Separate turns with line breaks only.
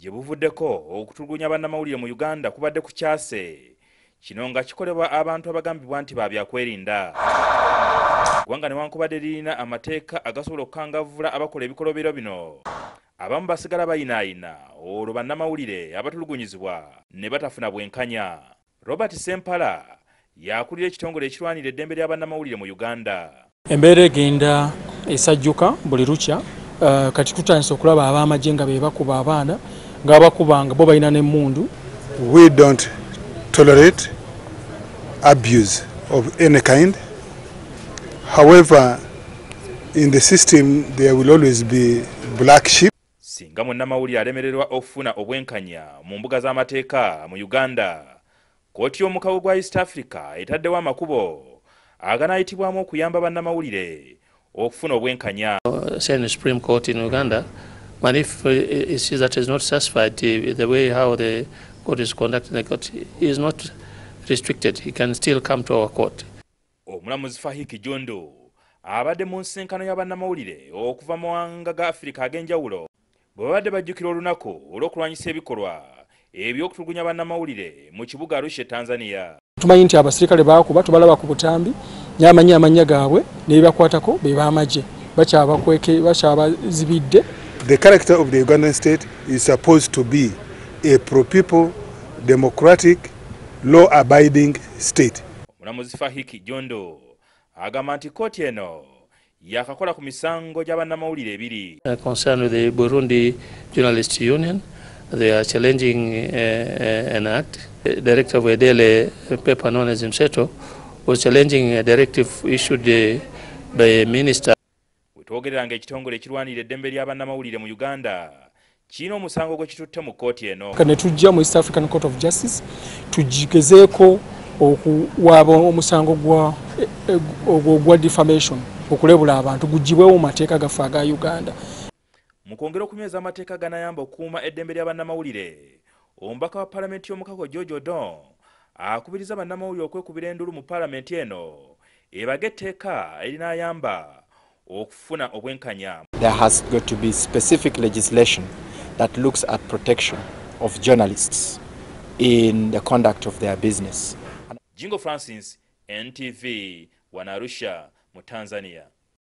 gye buvuddeko okutulugunya bannamawulire mu Uganda kubadde kukyase kino nga kikolebwa abantu abagambibwa nti babyakwerinda. Eggwanga newankubadde lirina amateeka agasobola okukangavvula abakola ebikolobero bino, abamu basigala bayinaayina olwo bannamawulire abatulugunyizibwa ne batafuna bwenkanya. Robert Sempala yakulira ekitongole ekirwanira eddembe lya bannamawulire mu Uganda.
Embeera egenda esajjuka buli lukya. Kati tutandise okulaba ab'amagye nga be bakuba abaana ng'abakubanga bo balina n'emmundu.
We don't tolerate abuse of any kind. However, in the system there will always be black sheep.
Singa munnamawulire alemererwa okufuna obwenkanya mu mbuga z'amateeka mu Uganda, kkooti y'omukago gwa East Africa etaddewo amakubo aganayitibwamu okuyamba bannamawulire okufuna obwenkanya.
Say in the Supreme Court in Uganda, but if it sees that is not satisfied, the way how the court is conducting the court is not restricted, he can still come to our court.
Omulamuzi Fahiki Jundu abadde mu nsinkano y'abannamawulire okuva mu mawanga ga Afrika ag'enjawulo bwe babadde bajjukira olunaku olw'okulwanyisa ebikolwa eby'okutulugunya bannamawulire mu kibuga Arusha, Tanzania.
Tumanyi nti abasirikale baakuba tubalaba ku butambi nyamanyi amanya gaabwe n'ebibakwatako be b'amagye bakyabazibidde.
The character of the Ugandan state is supposed to be a pro-people, democratic, law-abiding state.
Omulamuzi Fahiki Jundu agamba nti kkooti eno yakakola ku misango gy'abannamawulire ebiri.
Concerned with the Burundi Journalists Union, they are challenging an act. The director of a paper known as Mseto was challenging a directive issued by a minister.
Wetwogereranga ekitongole ekirwanira eddembe lya bannamawulire mu Uganda kirina omusango gwe kitutte mu kkooti eno.
Ne tujja mu East African Court of Justice tugigezeeko okuwaaba omusango gwa defamation okulebula abantu gugibwewo mu mateeka gaffe aga Uganda.
Mu kwongera okunyweza amateeka ganayamba okukuuma eddembe lya bannamawulire, omubaka wa Paalamenti y'omukago George Odon akubiriza bannamawulire okwekubira endulu mu Paalamenti eno ebage etteeka erinaayamba okufuna obwenkanya.
There has got to be specific legislation that looks at protection of journalists in the conduct of their business.
Jingo Francis, NTV, Arusha, mu Tanzania.